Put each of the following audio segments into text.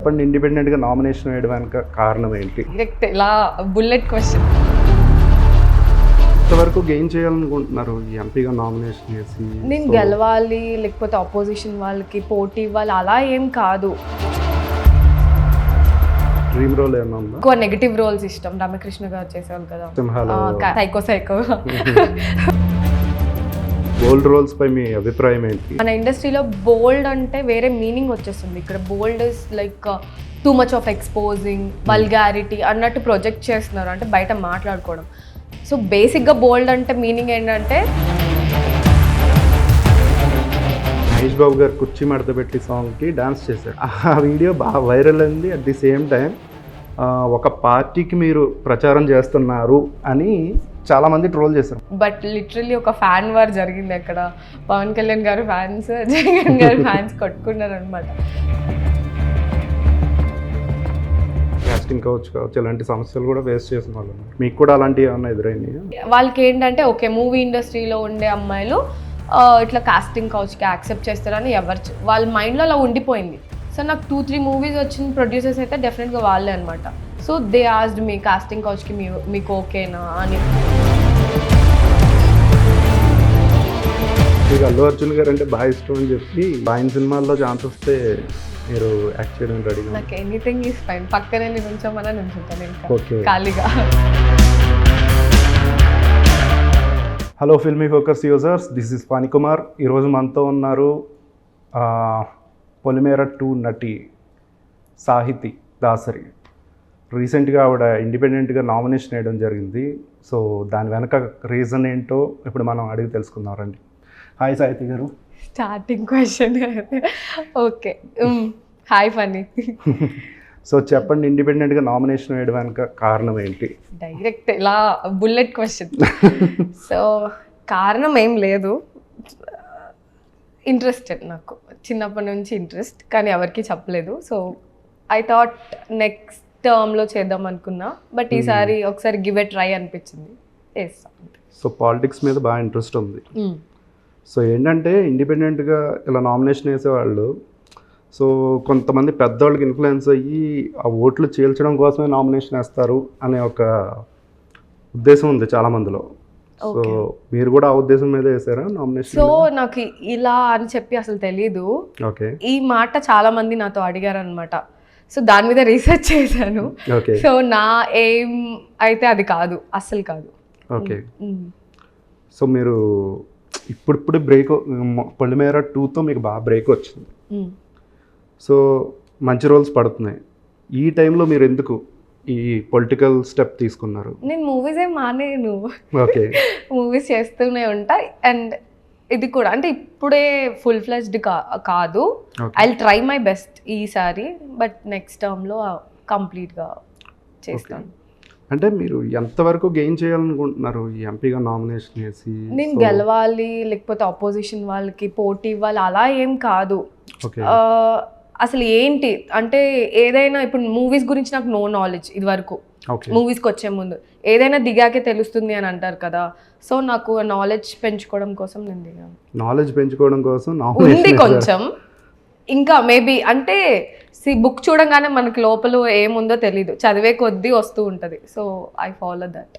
చెప్పండి, ఇండిపెండెంట్గా నామినేషన్ వేయడానికి కారణం ఏంటి? డైరెక్ట్ ఇలా బుల్లెట్ క్వశ్చన్. ఇంతవరకు గెయిన్ చేయాలనుకుంటున్నారు ఈ ఎంపీగా నామినేషన్ చేసి? నేను గెలవాలి లేకపోతే ఆపోజిషన్ వాళ్ళకి పోటీ ఇవ్వాలి అలా ఏం కాదు. డ్రీమ్ రోల్ ఏమన్నా ఉందా? ఎక్కువ నెగిటివ్ రోల్స్ ఇష్టం. రామకృష్ణ గారు చేసేవాళ్ళు కదా, సింహాలో సైకో బోల్డ్ రోల్స్ పై మీ అభిప్రాయం ఏంటి? మన ఇండస్ట్రీలో బోల్డ్ అంటే వేరే మీనింగ్ వచ్చేస్తుంది. ఇక్కడ bold is like too much of exposing, vulgarity అన్నట్టు ప్రొజెక్ట్ చేస్తున్నారు, అంటే బయట మాట్లాడుకోవడం. సో బేసిక్గా బోల్డ్ అంటే మీనింగ్ ఏంటంటే మహేష్ బాబు గారు కుర్చీ మడత పెట్టి సాంగ్కి డాన్స్ చేశారు. ఆ వీడియో బాగా వైరల్ అయింది. అట్ ది సేమ్ టైం ఒక పార్టీకి మీరు ప్రచారం చేస్తున్నారు అని చాలామంది ట్రోల్ చేశారు. బట్ లిటరల్లీ ఒక ఫ్యాన్ వార్ జరిగింది అక్కడ. పవన్ కళ్యాణ్ గారు ఫ్యాన్స్, జగన్ గారు ఫ్యాన్స్ కొట్టుకున్నారు అనమాట. కాస్టింగ్ కావచ్చు ఇలాంటి సమస్యలు కూడా ఫేస్ చేసిన వాళ్ళు. మీకు కూడా అలాంటివి ఏమన్నా ఎదురైనాయి? వాళ్ళకి ఏంటంటే ఓకే, మూవీ ఇండస్ట్రీలో ఉండే అమ్మాయిలు ఇట్లా కాస్టింగ్ కౌచ్కి యాక్సెప్ట్ చేస్తారని వాళ్ళ మైండ్లో అలా ఉండిపోయింది. సో నాకు 2-3 మూవీస్ వచ్చిన ప్రొడ్యూసర్స్ అయితే డెఫినెట్గా వాళ్ళే అనమాట. So they asked me casting కౌచ్కి మీకు ఓకేనా అని. మీకు అల్లు అర్జున్ గారు అంటే బాగా ఇష్టం అని చెప్పి ఆయన సినిమాల్లో ఛాన్స్ వస్తే మీరు యాక్ట్ చేయడం రెడీగా? నాకు ఎనీథింగ్ ఈజ్ ఫైన్. పక్కనే నుంచోమన్నా నుంచుంటాను ఇంకా ఓకే, ఖాళీగా. Hello filmy focus users, this is Phanikumar. ఈరోజు మనతో ఉన్నారు పొలిమేర 2 నటి సాహితి దాసరి. రీసెంట్గా ఆవిడ ఇండిపెండెంట్గా నామినేషన్ వేయడం జరిగింది. సో దాని వెనక రీజన్ ఏంటో ఇప్పుడు మనం అడిగి తెలుసుకుందాం రండి. హాయ్ సాహితి గారు. Starting question okay. Hi Phani. So చెప్పండి, ఇండిపెండెంట్గా నామినేషన్ వేయడం వెనక కారణం ఏంటి? డైరెక్ట్ ఇలా బుల్లెట్ క్వశ్చన్. సో కారణం ఏం లేదు, ఇంట్రెస్టెడ్. నాకు చిన్నప్పటి నుంచి ఇంట్రెస్ట్, కానీ ఎవరికి చెప్పలేదు. సో ఐ థాట్ నెక్స్ట్ టర్మ్లో చేద్దాం అనుకున్నా, బట్ ఈసారి ఒకసారి గివ్ ఎ ట్రై అనిపించింది, చేస్తాం. సో పాలిటిక్స్ మీద బాగా ఇంట్రెస్ట్ ఉంది. సో ఏంటంటే ఇండిపెండెంట్గా ఇలా నామినేషన్ వేసేవాళ్ళు, సో కొంతమంది పెద్దవాళ్ళకి ఇన్ఫ్లుయెన్స్ అయ్యి ఆ ఓట్లు చీల్చడం కోసమే నామినేషన్ వేస్తారు అనే ఒక ఉద్దేశం ఉంది చాలామందిలో. సో మీరు కూడా ఆ ఉద్దేశం మీద వేసారా నామినేషన్? సో నాకు ఇలా అని చెప్పి అసలు తెలీదు. ఓకే, ఈ మాట చాలా మంది నాతో అడిగారు అనమాట. సో దాని మీద రీసెర్చ్ చేశాను. ఓకే. సో నా ఎయిమ్ అయితే అది కాదు, అస్సలు కాదు. ఓకే. సో మీరు ఇప్పుడు బ్రేక్ పొలిమేర 2తో మీకు బాగా బ్రేక్ వచ్చింది. సో మంచి రోల్స్ పడుతున్నాయి. ఈ టైంలో మీరు ఎందుకు ఈ పొలిటికల్ స్టెప్ తీసుకున్నారు? నేను మూవీస్ ఏం మానేను, ఓకే, మూవీస్ చేస్తూనే ఉంటాయి. అండ్ ఇది కూడా అంటే ఇప్పుడే ఫుల్ ఫ్లెజ్డ్ కాదు. I will try my best ఈసారి, బట్ నెక్స్ట్ టర్మ్లో కంప్లీట్గా చేస్తాను. అంటే మీరు ఎంతవరకు గెయిన్ చేయాలనుకుంటున్నారు ఈ ఎంపీగా నామినేషన్ చేసి? నేను గెలవాలి లేకపోతే ఆపోజిషన్ వాళ్ళకి పోటీ ఇవ్వాలి అలా ఏం కాదు. అసలు ఏంటి అంటే ఏదైనా ఇప్పుడు మూవీస్ గురించి నాకు నో నాలెడ్జ్ ఇది వరకు. మూవీస్కి వచ్చే ముందు ఏదైనా దిగాకే తెలుస్తుంది అని అంటారు కదా. సో నాకు నాలెడ్జ్ పెంచుకోవడం కోసం నేను దిగాను. నాలెడ్జ్ పెంచుకోవడం కోసం ఉంది కొంచెం, ఇంకా మేబీ అంటే బుక్ చూడంగానే మనకి లోపల ఏముందో తెలీదు, చదివే కొద్దీ వస్తూ ఉంటుంది. So I follow that.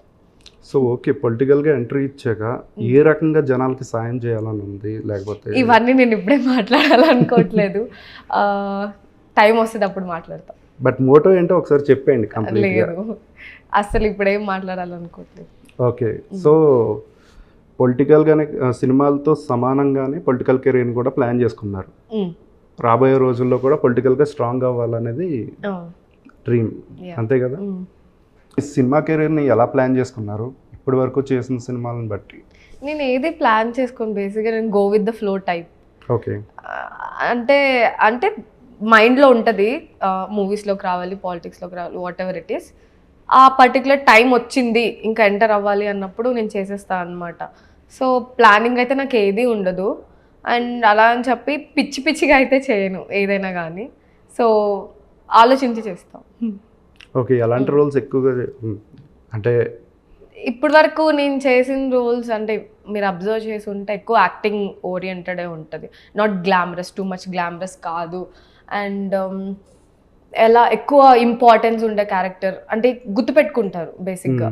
So okay, పొలిటికల్గా ఎంట్రీ ఇచ్చాక ఏ రకంగా జనాలకి సాయం చేయాలని ఉంది? లేకపోతే ఇవన్నీ నేను ఇప్పుడే మాట్లాడాలనుకోవట్లేదు, టైం వస్తుంది అప్పుడు మాట్లాడతాం. బట్ మోటో ఏంటో ఒకసారి చెప్పండి కంప్లీట్గా. లేదు, అసలు ఇప్పుడేం మాట్లాడాలనుకోవట్లేదు. ఓకే. సో పొలిటికల్గానే సినిమాలతో సమానంగానే పొలిటికల్ కెరీర్ని కూడా ప్లాన్ చేసుకున్నారు. రాబోయే రోజుల్లో కూడా పొలిటికల్గా స్ట్రాంగ్ అవ్వాలనేది డ్రీమ్, అంతే కదా? ఈ సినిమా కెరీర్ని ఎలా ప్లాన్ చేసుకున్నారు ఇప్పటి వరకు చేసిన సినిమాలను బట్టి? నేను ఏది ప్లాన్ చేసుకోను, బేసిక్గా నేను go with the flow type. Okay, అంటే మైండ్లో ఉంటుంది మూవీస్లోకి రావాలి, పాలిటిక్స్లోకి రావాలి, వాట్ ఎవర్ ఇట్ ఈస్. ఆ పర్టికులర్ టైం వచ్చింది ఇంకా ఎంటర్ అవ్వాలి అన్నప్పుడు నేను చేసేస్తాను అనమాట. సో ప్లానింగ్ అయితే నాకు ఏది ఉండదు. అండ్ అలా అని చెప్పి పిచ్చిగా అయితే చేయను ఏదైనా కానీ. సో ఆలోచించి చేస్తాం. ఓకే, ఎలాంటి రోల్స్ ఎక్కువగా అంటే ఇప్పటి వరకు నేను చేసిన రోల్స్ అంటే మీరు అబ్జర్వ్ చేసి ఉంటే ఎక్కువ యాక్టింగ్ ఓరియంటెడే ఉంటుంది, not glamorous, too much glamorous కాదు. అండ్ ఎలా ఎక్కువ ఇంపార్టెన్స్ ఉండే క్యారెక్టర్ అంటే గుర్తుపెట్టుకుంటారు బేసిక్గా.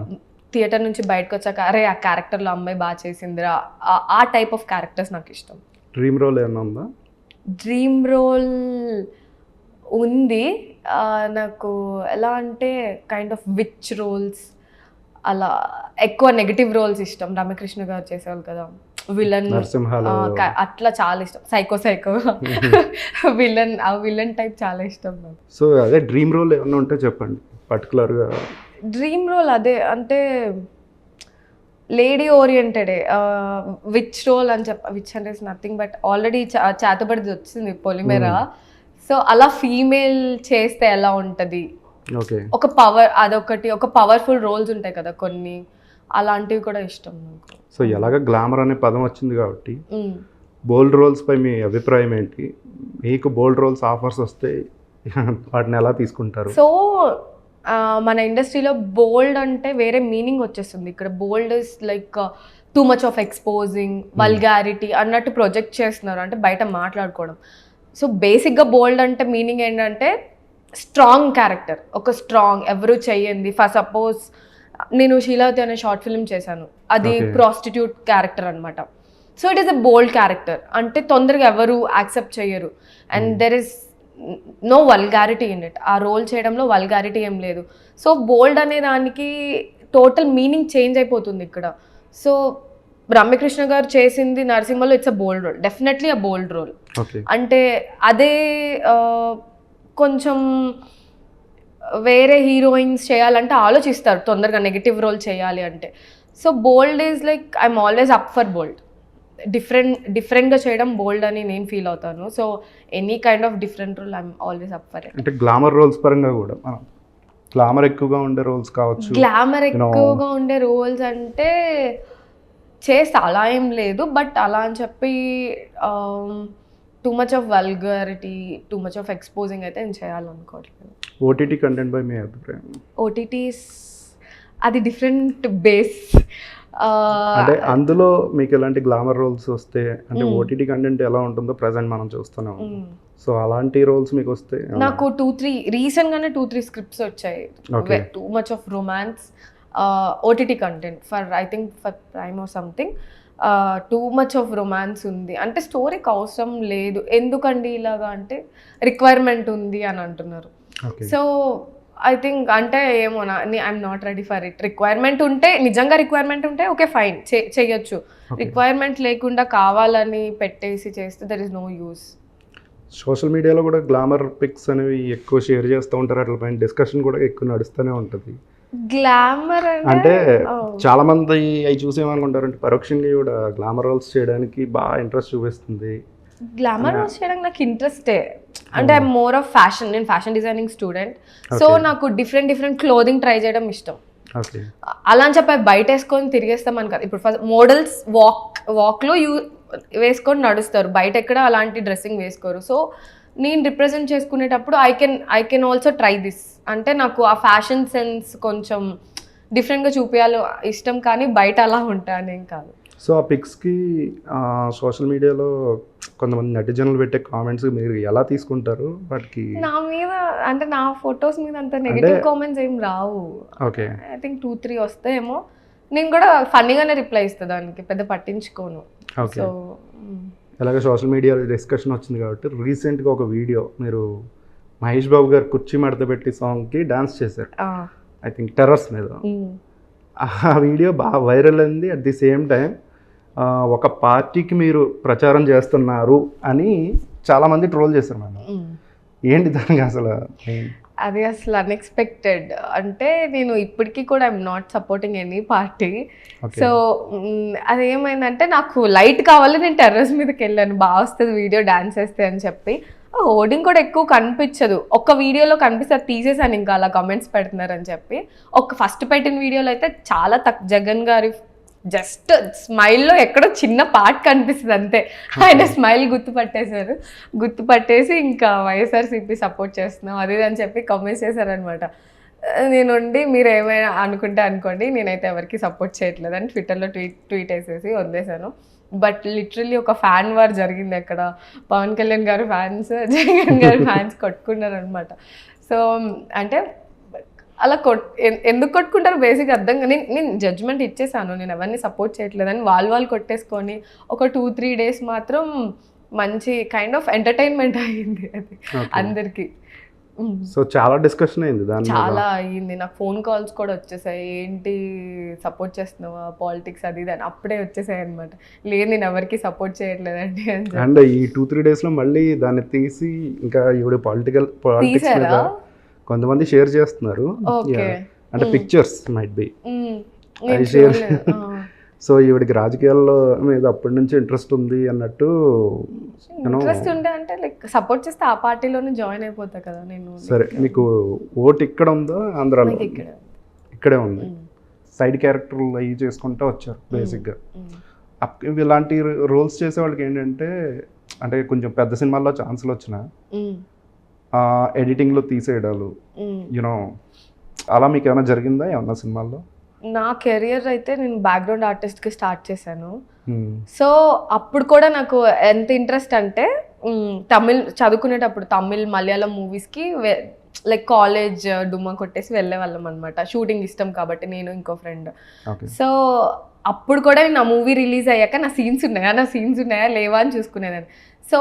థియేటర్ నుంచి బయటకు వచ్చాక అరే ఆ క్యారెక్టర్లో అమ్మాయి బాగా చేసిందిరా, ఆ టైప్ ఆఫ్ క్యారెక్టర్స్ నాకు ఇష్టం. డ్రీమ్ రోల్ ఏమన్నా ఉందా? డ్రీమ్ రోల్ ఉంది. నాకు ఎలా అంటే కైండ్ ఆఫ్ విచ్ రోల్స్, అలా ఎక్కువ నెగటివ్ రోల్స్ ఇష్టం. రమ్యకృష్ణ గారు చేసేవాళ్ళు కదా విలన్, నరసింహాలో అట్లా చాలా ఇష్టం. సైకో విలన్, ఆ విలన్ టైప్ చాలా ఇష్టం నాకు. సో అదే డ్రీమ్ రోల్ ఏమన్నా ఉంటే చెప్పండి పర్టికులర్గా. డ్రీమ్ రోల్ అదే అంటే లేడీ ఓరియంటెడే. విచ్ రోల్ అని విచ్ అంటే ఇస్ నథింగ్ బట్ ఆల్రెడీ చేతబడిది వచ్చింది పొలిమేర. సో అలా ఫీమేల్ చేస్తే ఎలా ఉంటుంది, ఓకే, ఒక పవర్, అదొకటి. ఒక పవర్ఫుల్ రోల్స్ ఉంటాయి కదా కొన్ని, అలాంటివి కూడా ఇష్టం నాకు. సో ఎలాగ గ్లామర్ అనే పదం వచ్చింది కాబట్టి బోల్డ్ రోల్స్ పై మీ అభిప్రాయం ఏంటి? మీకు బోల్డ్ రోల్స్ ఆఫర్స్ వస్తే వాటిని ఎలా తీసుకుంటారు? సో మన ఇండస్ట్రీలో బోల్డ్ అంటే వేరే మీనింగ్ వచ్చేస్తుంది. ఇక్కడ bold is like too much of exposing, vulgarity అన్నట్టు ప్రొజెక్ట్ చేస్తున్నారు, అంటే బయట మాట్లాడుకోవడం. సో బేసిక్గా బోల్డ్ అంటే మీనింగ్ ఏంటంటే స్ట్రాంగ్ క్యారెక్టర్, ఒక స్ట్రాంగ్ ఎవరు చెయ్యండి. ఫర్ సపోజ్ నేను శీలావతి అనే షార్ట్ ఫిల్మ్ చేశాను, అది ప్రాస్టిట్యూట్ క్యారెక్టర్ అనమాట. So it is a bold character, అంటే తొందరగా ఎవరు యాక్సెప్ట్ చేయరు. And there is no vulgarity in it. ఆ రోల్ చేయడంలో వల్గారిటీ ఏం లేదు. సో బోల్డ్ అనే దానికి టోటల్ మీనింగ్ చేంజ్ అయిపోతుంది ఇక్కడ. సో రమ్యకృష్ణ గారు చేసింది నరసింహలో it's a bold role, definitely a bold role. అంటే అదే కొంచెం వేరే హీరోయిన్స్ చేయాలంటే ఆలోచిస్తారు తొందరగా నెగిటివ్ రోల్ చేయాలి అంటే. So bold is like I'm always up for bold. డిఫరెంట్గా చేయడం బోల్డ్ అని నేను ఫీల్ అవుతాను. So any kind of different role I'm always up for it. అంటే గ్లామర్ రోల్స్ పరంగా కూడా గ్లామర్ ఎక్కువగా ఉండే రోల్స్ కావచ్చు. గ్లామర్ ఎక్కువగా ఉండే రోల్స్ అంటే చేస్తా, అలా ఏం లేదు. బట్ అలా అని చెప్పి two much of vulgarity, two much of exposing అయితే నేను చేయాలనుకోవట్లేదు. ఓటీటీ కంటెంట్ పై మీ అభిప్రాయం? ఓటీటీస్ అది డిఫరెంట్ బేస్. అంటే అందులో మీకు ఎలాంటి గ్లామర్ రోల్స్ వస్తే, అంటే ఓటీటీ కంటెంట్ ఎలా ఉంటుందో ప్రజెంట్ మనం చూస్తున్నాం. సో అలాంటి రోల్స్ మీకు వస్తే? నాకు 2-3 రీసెంట్గానే 2-3 స్క్రిప్ట్స్ వచ్చాయి. Two much of romance OTT content for I think for prime or something. Two much of romance ఉంది అంటే స్టోరీకి అవసరం లేదు. ఎందుకండి ఇలాగా అంటే రిక్వైర్మెంట్ ఉంది అని అంటున్నారు. సో ఐ థింక్ అంటే ఏమో I'm not ready for it. Requirement ఉంటే, నిజంగా రిక్వైర్మెంట్ ఉంటే ఓకే ఫైన్ చెయ్యొచ్చు. రిక్వైర్మెంట్ లేకుండా కావాలని పెట్టేసి చేస్తే there is no use. Social మీడియాలో కూడా గ్లామర్ పిక్స్ అనేవి ఎక్కువ షేర్ చేస్తూ ఉంటారు, అట్లా పైన డిస్కషన్ కూడా ఎక్కువ నడుస్తూనే ఉంటుంది. గ్లామర్ అంటే చాలా మంది అవి చూసేమనుకుంటారంటే పరోక్షంగా కూడా గ్లామర్ రోల్స్ చేయడానికి బాగా ఇంట్రెస్ట్ చూపిస్తుంది. గ్లామర్ రోల్స్ చేయడానికి నాకు ఇంట్రెస్టే. అంటే ఐఎమ్ మోర్ ఆఫ్ ఫ్యాషన్. నేను ఫ్యాషన్ డిజైనింగ్ స్టూడెంట్. సో నాకు డిఫరెంట్ క్లోదింగ్ ట్రై చేయడం ఇష్టం. అలా అని చెప్పి బయట వేసుకొని తిరిగేస్తామని కాదు. ఇప్పుడు ఫస్ట్ మోడల్స్ వాక్లో వేసుకొని నడుస్తారు, బయట ఎక్కడ అలాంటి డ్రెస్సింగ్ వేసుకోరు. సో నేను రిప్రజెంట్ చేసుకునేటప్పుడు I can also try this. అంటే నాకు ఆ ఫ్యాషన్ సెన్స్ కొంచెం డిఫరెంట్గా చూపించాలి ఇష్టం, కానీ బయట అలా ఉంటానేం కాదు. సో ఆ పిక్స్కి సోషల్ మీడియాలో కొంతమంది నెటిజన్లు పెట్టే కామెంట్స్ మీరు ఎలా తీసుకుంటారు? వాటికి నా మీద అంటే నా ఫొటోస్ మీద అంత నెగిటివ్ కామెంట్స్ ఏం రావు. ఓకే, ఐ థింక్ 2-3 వస్తాయేమో. నేను కూడా ఫన్నీగానే రిప్లై ఇస్తాను, దానికి పెద్ద పట్టించుకోను. ఓకే. అలాగే సోషల్ మీడియా డిస్కషన్ వచ్చింది కాబట్టి రీసెంట్గా ఒక వీడియో మీరు మహేష్ బాబు గారు కుర్చీ మడత పెట్టి సాంగ్కి డాన్స్ చేశారు, ఐ థింక్ టెర్రస్ మీద. ఆ వీడియో బాగా వైరల్ అయింది. అట్ ది సేమ్ టైం ఒక పార్టీకి మీరు ప్రచారం చేస్తున్నారు అని చాలామంది ట్రోల్ చేశారు మేడం. ఏంటి దానికి అసలు? అది అసలు అన్ఎక్స్పెక్టెడ్. అంటే నేను ఇప్పటికీ కూడా I'm not supporting any party. So అదేమైందంటే నాకు లైట్ కావాలి, నేను టెర్రస్ మీదకి వెళ్ళాను, బాగా వస్తుంది వీడియో డాన్స్ వేస్తే అని చెప్పి. హోర్డింగ్ కూడా ఎక్కువ కనిపించదు, ఒక్క వీడియోలో కనిపిస్తుంది, తీసేసాను ఇంకా అలా కామెంట్స్ పెడుతున్నారని చెప్పి. ఫస్ట్ పెట్టిన వీడియోలో అయితే చాలా జగన్ గారి జస్ట్ స్మైల్లో ఎక్కడో చిన్న పార్ట్ కనిపిస్తుంది అంతే. ఆయన స్మైల్ గుర్తుపట్టేసి ఇంకా వైఎస్ఆర్సీపీ సపోర్ట్ చేస్తున్నాం అది అని చెప్పి కామెంట్స్ చేశారనమాట. నేనుండి మీరు ఏమైనా అనుకుంటే అనుకోండి, నేనైతే ఎవరికి సపోర్ట్ చేయట్లేదు అని ట్విట్టర్లో ట్వీట్ వేసేసి వదిలేశాను. బట్ లిటరల్లీ ఒక ఫ్యాన్ వార్ జరిగింది అక్కడ. పవన్ కళ్యాణ్ గారు ఫ్యాన్స్, జగన్ గారు ఫ్యాన్స్ కొట్టుకున్నారు అనమాట. సో అంటే అలా ఎందుకు కొట్టుకుంటారు బేసిక్ అర్థం కానీ నేను జడ్జ్మెంట్ ఇచ్చేసాను, నేను ఎవరిని సపోర్ట్ చేయట్లేదని. వాళ్ళు కొట్టేసుకొని ఒక 2-3 days మాత్రం మంచి కైండ్ ఆఫ్ ఎంటర్టైన్మెంట్ అయ్యింది అది అందరికి. సో చాలా డిస్కషన్ అయింది దాని చాలా అయ్యింది, నాకు ఫోన్ కాల్స్ కూడా వచ్చేసాయి, ఏంటి సపోర్ట్ చేస్తున్నావా పాలిటిక్స్ అది ఇది అని అప్పుడే వచ్చేసాయి అనమాట. లేదు నేను ఎవరికి సపోర్ట్ చేయట్లేదండి అని. అండ్ ఈ 2-3 daysలో మళ్ళీ దాన్ని తీసి ఇంకా ఇవిడ పాలిటిక్స్ మీద కొంతమంది షేర్ చేస్తున్నారు. అంటే pictures might be share. So ఈవిడికి రాజకీయాల్లో మీద అప్పటి నుంచి ఇంట్రెస్ట్ ఉంది అన్నట్టు. ఇంట్రెస్ట్ ఉండే అంటే లైక్ సపోర్ట్ చేస్తే ఆ పార్టీలోనే జాయిన్ అయిపోతా కదా నేను. సరే, మీకు ఓటు ఇక్కడ ఉందో ఆంధ్రాలో? ఇక్కడే ఉంది. సైడ్ క్యారెక్టర్లు అవి చేసుకుంటూ వచ్చారు బేసిక్గా. ఇలాంటి రోల్స్ చేసే వాళ్ళకి ఏంటంటే అంటే కొంచెం పెద్ద సినిమాల్లో ఛాన్సులు వచ్చిన ఎడిటింగ్లో తీసేయడాలు యూనో అలా మీకు ఏమైనా జరిగిందా ఏమన్నా సినిమాల్లో? నా కెరియర్ అయితే నేను బ్యాక్గ్రౌండ్ ఆర్టిస్ట్కి స్టార్ట్ చేశాను. సో అప్పుడు కూడా నాకు ఎంత ఇంట్రెస్ట్ అంటే తమిళ్ చదువుకునేటప్పుడు తమిళ్ మలయాళం మూవీస్కి లైక్ కాలేజ్ డుమ్మా కొట్టేసి వెళ్ళే వాళ్ళం అనమాట. షూటింగ్ ఇష్టం కాబట్టి నేను ఇంకో ఫ్రెండ్. సో అప్పుడు కూడా నేను ఆ మూవీ రిలీజ్ అయ్యాక నా సీన్స్ ఉన్నాయా లేవా అని చూసుకునేదాన్ని. సో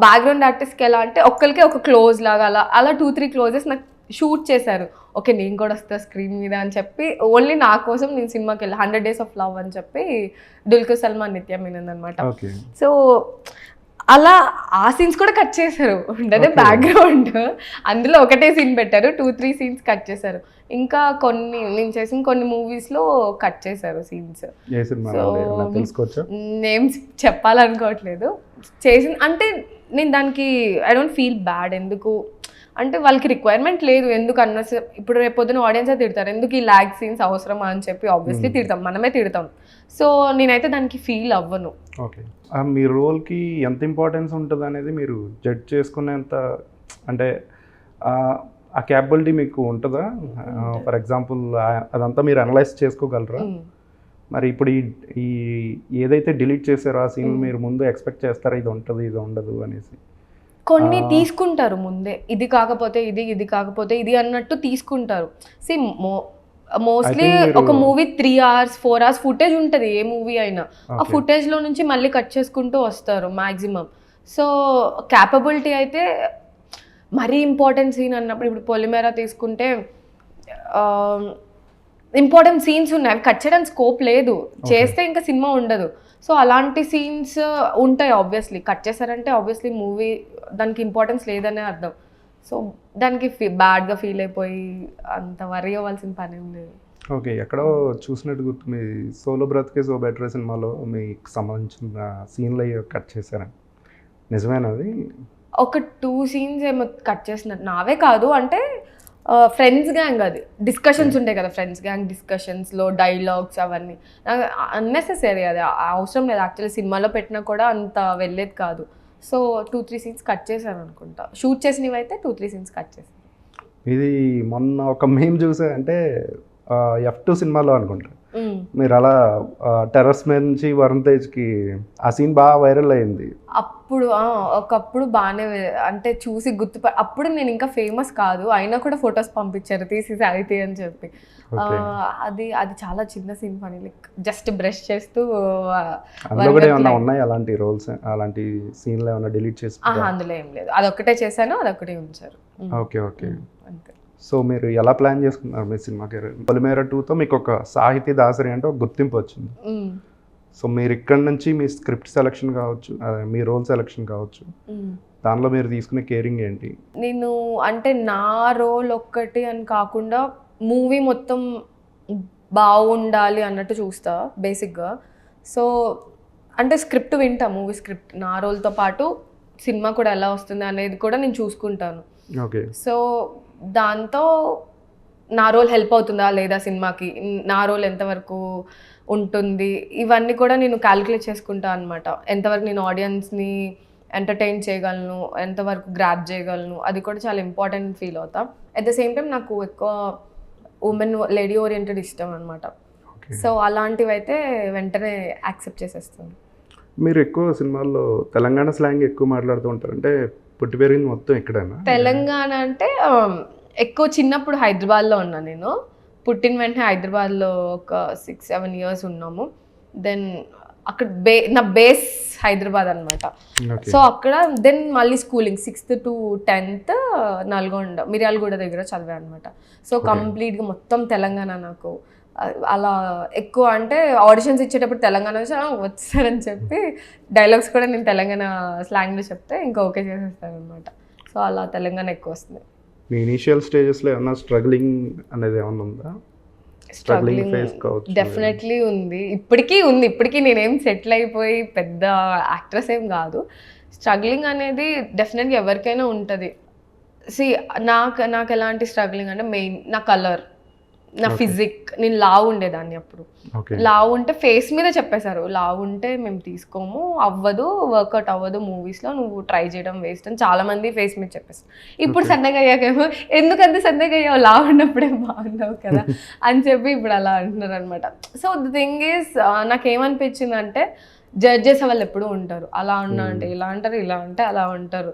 బ్యాక్గ్రౌండ్ ఆర్టిస్ట్కి ఎలా అంటే ఒక్కరికి ఒక క్లోజ్ లాగా అలా 2-3 క్లోజెస్ నాకు షూట్ చేశారు. ఓకే నేను కూడా వస్తా స్క్రీన్ మీద అని చెప్పి ఓన్లీ నా కోసం నేను సినిమాకి వెళ్ళి 100 Days of Love అని చెప్పి దుల్కర్ సల్మాన్, నిత్య మీనన్ అనమాట. సో అలా ఆ సీన్స్ కూడా కట్ చేశారు, ఉండదే బ్యాక్గ్రౌండ్. అందులో ఒకటే సీన్ పెట్టారు, 2-3 scenes కట్ చేశారు. ఇంకా నేను చేసిన కొన్ని మూవీస్లో కట్ చేశారు సీన్స్. నేమ్స్ చెప్పాలనుకోవట్లేదు. చేసిన అంటే నేను దానికి ఐ డోంట్ ఫీల్ బ్యాడ్. ఎందుకు అంటే వాళ్ళకి రిక్వైర్మెంట్ లేదు, ఎందుకు అన్నసరి ఇప్పుడు రేపు పొద్దున ఆడియన్సే తిడతారు, ఎందుకు ఈ ల్యాగ్ సీన్స్ అవసరమా అని చెప్పి ఆబ్వియస్లీ తిడతాం, మనమే తిడతాం. సో నేనైతే దానికి ఫీల్ అవ్వను. ఓకే, మీ రోల్కి ఎంత ఇంపార్టెన్స్ ఉంటుంది అనేది మీరు జడ్జ్ చేసుకునేంత అంటే ఆ క్యాపబిలిటీ మీకు ఉంటుందా? ఫర్ ఎగ్జాంపుల్ అదంతా మీరు అనలైజ్ చేసుకోగలరా? మరి ఇప్పుడు ఈ ఏదైతే డిలీట్ చేశారో ఆ సీన్ మీరు ముందు ఎక్స్పెక్ట్ చేస్తారా ఇది ఉంటుంది ఇది ఉండదు అనేసి? కొన్ని తీసుకుంటారు ముందే, ఇది కాకపోతే ఇది కాకపోతే ఇది అన్నట్టు తీసుకుంటారు. సి మోస్ట్లీ ఒక మూవీ 3 hours 4 hours ఫుటేజ్ ఉంటుంది ఏ మూవీ అయినా. ఆ ఫుటేజ్లో నుంచి మళ్ళీ కట్ చేసుకుంటూ వస్తారు మ్యాక్సిమం. సో క్యాపబిలిటీ అయితే మరీ ఇంపార్టెంట్ సీన్ అన్నప్పుడు ఇప్పుడు పొలిమేర తీసుకుంటే ఇంపార్టెంట్ సీన్స్ ఉన్నాయి, అవి కట్ చేయడానికి స్కోప్ లేదు, చేస్తే ఇంకా సినిమా ఉండదు. సో అలాంటి సీన్స్ ఉంటాయి ఆబ్వియస్లీ. కట్ చేశారంటే ఆబ్వియస్లీ మూవీ దానికి ఇంపార్టెన్స్ లేదనే అర్థం. సో దానికి బ్యాడ్గా ఫీల్ అయిపోయి అంత వరీ అవ్వాల్సిన పని ఏం లేదు. ఓకే, ఎక్కడో చూసినట్టు గుర్తు మీ సోలో బ్రతికే సో బెటర్ సినిమాలో మీకు సంబంధించిన సీన్లు అయ్యి కట్ చేశారని, నిజమేనా అది? ఒక 2 scenes ఏమో కట్ చేసినట్టు, నావే కాదు అంటే ఫ్రెండ్స్ గ్యాంగ్, అది డిస్కషన్స్ ఉంటాయి కదా, ఫ్రెండ్స్ గ్యాంగ్ డిస్కషన్స్లో డైలాగ్స్ అవన్నీ అన్నెసెసరీ, అది అవసరం లేదు యాక్చువల్లీ. సినిమాలో పెట్టినా కూడా అంత వెళ్ళేది కాదు. సో 2-3 scenes కట్ చేశాను అనుకుంటా, షూట్ చేసినవి అయితే 2-3 scenes కట్ చేశాను. ఇది మొన్న ఒక మేమ్ చూసా, అంటే F2 సినిమాలో అనుకుంటా మీరు అలా టెర్రస్ మీద నుంచి వరుణ్ తేజ్కి ఆ సీన్ బాగా వైరల్ అయింది. అప్పుడు ఒకప్పుడు బాగానే అంటే చూసి అప్పుడు నేను ఇంకా ఫేమస్ కాదు అయినా కూడా ఫొటోస్ పంపించారు తీసి సాగితే అని చెప్పి. అది చాలా చిన్న సీన్ పని, లైక్ జస్ట్ బ్రష్ చేస్తూ. అందులో కూడా ఏమన్నా ఉన్నాయి అలాంటి రోల్స్, అలాంటి సీన్లు ఏమన్నా డిలీట్ చేసి? అందులో ఏం లేదు, అదొక్కటే చేశాను, అదొక్కటే ఉంచారు. ఓకే ఓకే, అంతే. సో మీరు ఎలా ప్లాన్ చేసుకున్నారు మీ సినిమా కెరీర్? పొలిమేర 2తో మీకు ఒక సాహితీ దాసరి అంటే ఒక గుర్తింపు వచ్చింది. సో మీరు ఇక్కడ నుంచి మీ స్క్రిప్ట్ సెలెక్షన్ కావచ్చు, మీ రోల్ సెలెక్షన్ కావచ్చు, దానిలో మీరు తీసుకునే కేరింగ్ ఏంటి? నేను అంటే నా రోల్ ఒక్కటి అని కాకుండా మూవీ మొత్తం బాగుండాలి అన్నట్టు చూస్తా బేసిక్గా. సో అంటే స్క్రిప్ట్ వింటా, మూవీ స్క్రిప్ట్, నా రోల్తో పాటు సినిమా కూడా ఎలా వస్తుంది అనేది కూడా నేను చూసుకుంటాను. ఓకే, సో దాంతో నా రోల్ హెల్ప్ అవుతుందా లేదా సినిమాకి, నా రోల్ ఎంతవరకు ఉంటుంది, ఇవన్నీ కూడా నేను క్యాలిక్యులేట్ చేసుకుంటా అనమాట. ఎంతవరకు నేను ఆడియన్స్ని ఎంటర్టైన్ చేయగలను, ఎంతవరకు గ్రాప్ చేయగలను, అది కూడా చాలా ఇంపార్టెంట్ ఫీల్ అవుతా. అట్ ద సేమ్ టైం నాకు ఎక్కువ ఉమెన్ లేడీ ఓరియంటెడ్ ఇష్టం అనమాట. సో అలాంటివి అయితే వెంటనే యాక్సెప్ట్ చేసేస్తాను. మీరు ఎక్కువ సినిమాల్లో తెలంగాణ స్లాంగ్ ఎక్కువ మాట్లాడుతూ ఉంటారు, అంటే పుట్టి పెరిగింది మొత్తం ఎక్కడైనా? తెలంగాణ అంటే ఎక్కువ చిన్నప్పుడు హైదరాబాద్లో ఉన్నా నేను. పుట్టిన వెంటనే హైదరాబాద్లో ఒక 6-7 ఇయర్స్ ఉన్నాము. దెన్ అక్కడ నా బేస్ హైదరాబాద్ అనమాట. సో అక్కడ దెన్ మళ్ళీ schooling 6th to 10th Nalgonda Miryalaguda దగ్గర చదివాను అనమాట. సో కంప్లీట్గా మొత్తం తెలంగాణ నాకు. అలా ఎక్కువ అంటే ఆడిషన్స్ ఇచ్చేటప్పుడు తెలంగాణ వచ్చారని చెప్పి డైలాగ్స్ కూడా నేను తెలంగాణ స్లాంగ్లో చెప్తే ఇంకా ఓకే చేసేస్తాను అనమాట. సో అలా తెలంగాణ ఎక్కువ వస్తుంది. మీ ఇనీషియల్ స్టేజెస్లో ఏమన్నా స్ట్రగ్లింగ్ అనేది ఏమన్నా ఉందా? స్ట్రగ్లింగ్ ఫేస్ కావచ్చు. డెఫినెట్లీ ఉంది, ఇప్పటికీ నేనేం సెటిల్ అయిపోయి పెద్ద యాక్ట్రెస్ ఏం కాదు. స్ట్రగ్లింగ్ అనేది డెఫినెట్గా ఎవరికైనా ఉంటుంది. నాకు ఎలాంటి స్ట్రగ్లింగ్ అంటే మెయిన్ నా కలర్, నా ఫిజిక్. నేను లావు ఉండేదాన్ని అప్పుడు. లావు ఉంటే ఫేస్ మీద చెప్పేశారు, లావు ఉంటే మేము తీసుకోము, అవ్వదు, వర్కౌట్ అవ్వదు మూవీస్లో, నువ్వు ట్రై చేయడం వేస్ట్ అని చాలా మంది ఫేస్ మీద చెప్పేస్తారు. ఇప్పుడు సన్నగా అయ్యాకేమో ఎందుకంత సన్నగా అయ్యావు, లావు ఉన్నప్పుడే బాగున్నావు కదా అని చెప్పి ఇప్పుడు అలా అంటున్నారు అనమాట. సో ద థింగ్ ఈస్ నాకేమనిపించిందంటే జడ్జ్ చేసే వాళ్ళు ఎప్పుడూ ఉంటారు. అలా ఉన్నా అంటే ఇలా అంటారు, ఇలా అంటే అలా ఉంటారు.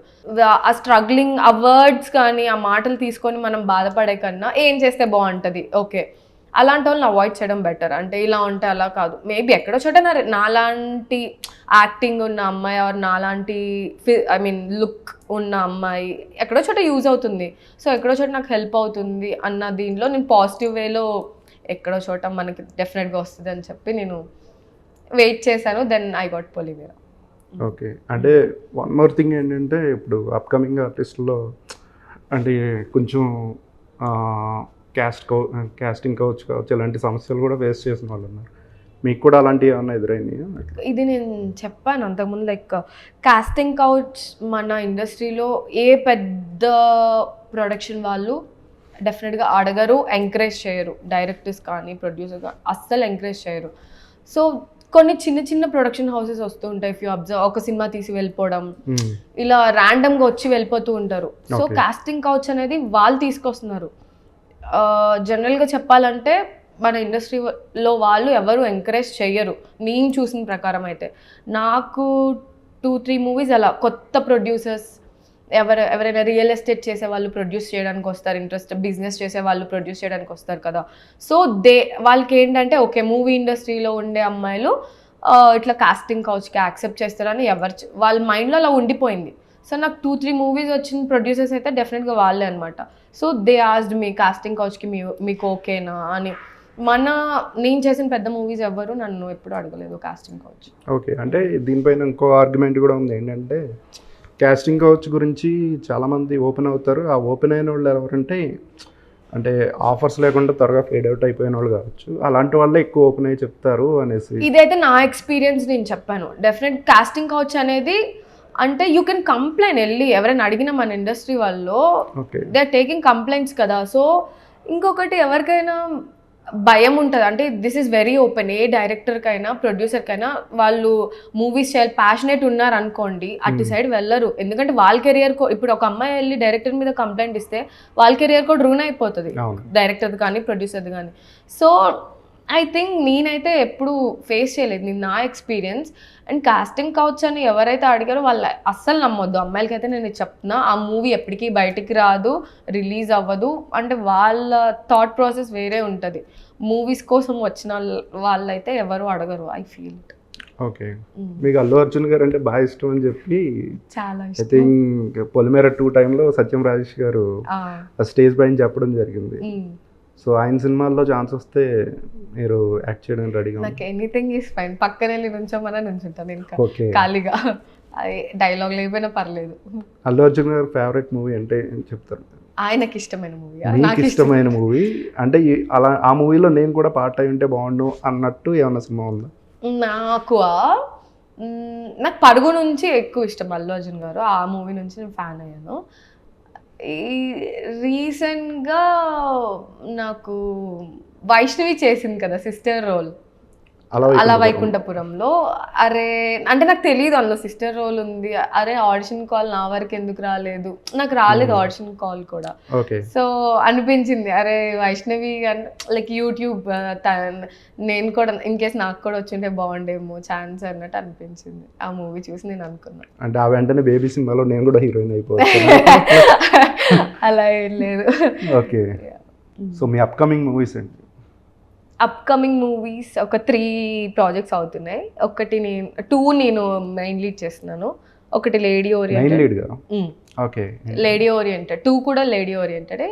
ఆ స్ట్రగ్లింగ్, ఆ వర్డ్స్ కానీ ఆ మాటలు తీసుకొని మనం బాధపడే కన్నా ఏం చేస్తే బాగుంటుంది, ఓకే అలాంటి వాళ్ళని అవాయిడ్ చేయడం బెటర్. అంటే ఇలా ఉంటే అలా కాదు, మేబీ ఎక్కడో చోట నాలాంటి యాక్టింగ్ ఉన్న అమ్మాయి ఆర్ నాలాంటి లుక్ ఉన్న అమ్మాయి ఎక్కడో చోట యూజ్ అవుతుంది, సో ఎక్కడో చోట నాకు హెల్ప్ అవుతుంది అన్న దీనిలో నేను పాజిటివ్ వేలో ఎక్కడో చోట మనకి డెఫినెట్గా వస్తుంది అని చెప్పి నేను వెయిట్ చేశాను. Then I got Polimera. Okay, అంటే వన్ మోర్ థింగ్ ఏంటంటే ఇప్పుడు అప్కమింగ్ ఆర్టిస్టుల్లో అంటే కొంచెం కాస్టింగ్ కావచ్చు ఇలాంటి సమస్యలు కూడా ఫేస్ చేసిన వాళ్ళు ఉన్నారు. మీకు కూడా అలాంటివి ఏమన్నా ఎదురైనాయా? ఇది నేను చెప్పాను అంతకుముందు, లైక్ కాస్టింగ్ కౌచ్ మన ఇండస్ట్రీలో ఏ పెద్ద ప్రొడక్షన్ వాళ్ళు డెఫినెట్గా అడగరు, ఎంకరేజ్ చేయరు. డైరెక్టర్స్ కానీ ప్రొడ్యూసర్ కానీ అస్సలు ఎంకరేజ్ చేయరు. సో కొన్ని చిన్న చిన్న ప్రొడక్షన్ హౌసెస్ వస్తూ ఉంటాయి. ఇఫ్ యూ అబ్జర్వ్, ఒక సినిమా తీసి వెళ్ళిపోవడం, ఇలా ర్యాండమ్గా వచ్చి వెళ్ళిపోతూ ఉంటారు. సో కాస్టింగ్ కౌచ్ అనేది వాళ్ళు తీసుకొస్తున్నారు. జనరల్గా చెప్పాలంటే మన ఇండస్ట్రీలో వాళ్ళు ఎవరు ఎంకరేజ్ చెయ్యరు నేను చూసిన ప్రకారం అయితే. నాకు 2-3 మూవీస్ అలా కొత్త ప్రొడ్యూసర్స్ ఎవరైనా రియల్ ఎస్టేట్ చేసే వాళ్ళు ప్రొడ్యూస్ చేయడానికి వస్తారు, ఇంట్రెస్ట్ బిజినెస్ చేసే వాళ్ళు ప్రొడ్యూస్ చేయడానికి వస్తారు కదా. సో వాళ్ళకి ఏంటంటే ఓకే మూవీ ఇండస్ట్రీలో ఉండే అమ్మాయిలు ఇట్లా కాస్టింగ్ కౌచ్కి యాక్సెప్ట్ చేస్తారని వాళ్ళ మైండ్లో అలా ఉండిపోయింది. సో నాకు 2-3 మూవీస్ వచ్చిన ప్రొడ్యూసర్స్ అయితే డెఫినెట్గా వాళ్ళే అనమాట. So they asked me casting కౌచ్కి మీకు ఓకేనా అని. నేను చేసిన పెద్ద మూవీస్ ఎవ్వరు నన్ను ఎప్పుడు అడగలేదు కాస్టింగ్ కౌచ్. ఓకే, అంటే దీనిపైన ఇంకో ఆర్గ్యుమెంట్ కూడా ఉంది ఏంటంటే కాస్టింగ్ కౌచ్ గురించి చాలామంది ఓపెన్ అవుతారు. ఆ ఓపెన్ అయిన వాళ్ళు ఎవరంటే అంటే ఆఫర్స్ లేకుండా త్వరగా ఫేడ్ అవుట్ అయిపోయిన వాళ్ళు కావచ్చు, అలాంటి వాళ్ళే ఎక్కువ ఓపెన్ అయ్యి చెప్తారు అనేసి. ఇదైతే నా ఎక్స్పీరియన్స్ నేను చెప్పాను. డెఫినెట్ కాస్టింగ్ కౌచ్ అనేది అంటే యూ కెన్ కంప్లైంట్ వెళ్ళి ఎవరైనా అడిగిన మన ఇండస్ట్రీ వాళ్ళు దే ఆర్ టేకింగ్ కంప్లైంట్స్ కదా. సో ఇంకొకటి ఎవరికైనా భయం ఉంటుంది, అంటే దిస్ ఈజ్ వెరీ ఓపెన్. ఏ డైరెక్టర్కైనా ప్రొడ్యూసర్కైనా వాళ్ళు మూవీస్ చేయాలి ప్యాషనేట్ ఉన్నారు అనుకోండి, అటు సైడ్ వెళ్ళరు. ఎందుకంటే వాళ్ళ కెరియర్ ఇప్పుడు ఒక అమ్మాయి వెళ్ళి డైరెక్టర్ మీద కంప్లైంట్ ఇస్తే వాళ్ళ కెరియర్ కూడా రూన్ అయిపోతుంది, డైరెక్టర్ది కానీ ప్రొడ్యూసర్ది కానీ. సో ఐ థింక్ నేనైతే ఎప్పుడు ఫేస్ చేయలేదు, నేను నా ఎక్స్పీరియన్స్. అండ్ కాస్టింగ్ కౌచ్ అని ఎవరైతే అడిగారో వాళ్ళు అస్సలు నమ్మొద్దు. అమ్మాయిలకైతే నేను చెప్తున్నా, ఆ మూవీ ఎప్పటికీ బయటికి రాదు, రిలీజ్ అవ్వదు. అంటే వాళ్ళ థాట్ ప్రాసెస్ వేరే ఉంటుంది. మూవీస్ కోసం వచ్చిన వాళ్ళైతే ఎవరు అడగరు, ఐ ఫీల్ ఇట్. ఓకే, మీకు అల్లు అర్జున్ గారు అంటే బాగా ఇష్టం అని చెప్పి చాలా ఐ థింక్ పొలిమేర 2 టైంలో సత్యం రాజేష్ గారు స్టేజ్ పైన చెప్పడం జరిగింది. సో ఆయన సినిమాల్లో ఛాన్స్ వస్తే మీరు యాక్ట్ చేయడానికి రెడీగా? నాకు ఎనీథింగ్ ఈస్ ఫైన్, పక్కన వెళ్ళి నుంచోమన్నా నుంచుంటాను ఇంకా ఖాళీగా, డైలాగ్ లేకపోయినా పర్లేదు. అల్లు అర్జున్ గారు ఫేవరెట్ మూవీ అంటే ఏం చెప్తారు? ఆయనకి ఇష్టమైన మూవీ, నాకు ఇష్టమైన మూవీ అంటే అలా ఆ మూవీలో నేను కూడా పార్ట్ అయి ఉంటే బాగుండు అన్నట్టు ఏమన్నా సినిమా ఉందా? నాకు పరుగు నుంచి ఎక్కువ ఇష్టం అల్లు అర్జున్ గారు. ఆ మూవీ నుంచి నేను ఫ్యాన్ అయ్యాను. రీసెంట్గా నాకు వైష్ణవి చేసింది కదా సిస్టర్ రోల్, అలా వైకుంఠపురంలో. అరే అంటే నాకు తెలియదు అందులో సిస్టర్ రోల్ ఉంది. అరే ఆడిషన్ కాల్ నా వరకు ఎందుకు రాలేదు, నాకు రాలేదు ఆడిషన్ కాల్ కూడా. ఓకే. సో అనిపించింది అరే వైష్ణవి లైక్ యూట్యూబ్ నేను కూడా ఇన్ కేస్ నాకు కూడా వచ్చింటే బాగుండేమో ఛాన్స్ అన్నట్టు అనిపించింది ఆ మూవీ చూసి. నేను అనుకున్నాను అంటే ఆ వెంటనే బేబీ సినిమాలో నేను కూడా హీరోయిన్ అయిపోవచ్చు. అలా ఏం లేదు. ఓకే. సో మీ అప్కమింగ్ మూవీస్ ఏంటి? అప్కమింగ్ మూవీస్ ఒక 3 ప్రాజెక్ట్స్ అవుతున్నాయి. ఒకటి 2 నేను మెయిన్ లీడ్ చేస్తున్నాను. ఒకటి lady oriented, okay, lady oriented 2 కూడా లేడీ ఓరియంటెడ్.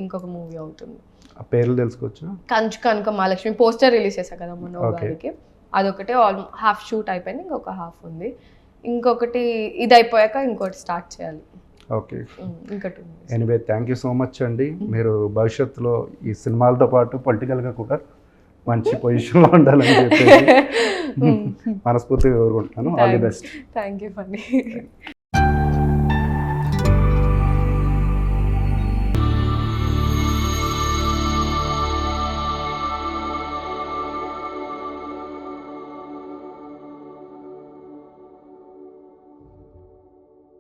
ఇంకొక మూవీ అవుతుంది. ఆ పేర్లు తెలుసుకోవచ్చు? కంచు కనుక మహాలక్ష్మి పోస్టర్ రిలీజ్ చేశా కదా మొన్న ఉగాదికి, అదొకటి హాఫ్ షూట్ అయిపోయింది, ఇంకొక హాఫ్ ఉంది. ఇంకొకటి ఇది అయిపోయాక ఇంకోటి స్టార్ట్ చేయాలి. ఓకే. ఇంకా 2 anyway thank you so much అండి. మీరు భవిష్యత్తులో ఈ సినిమాలతో పాటు పొలిటికల్గా కూడా మంచి పొజిషన్లో ఉండాలని చెప్పి మనస్ఫూర్తిగా కోరుకుంటున్నాను. All the best. Thank you funny.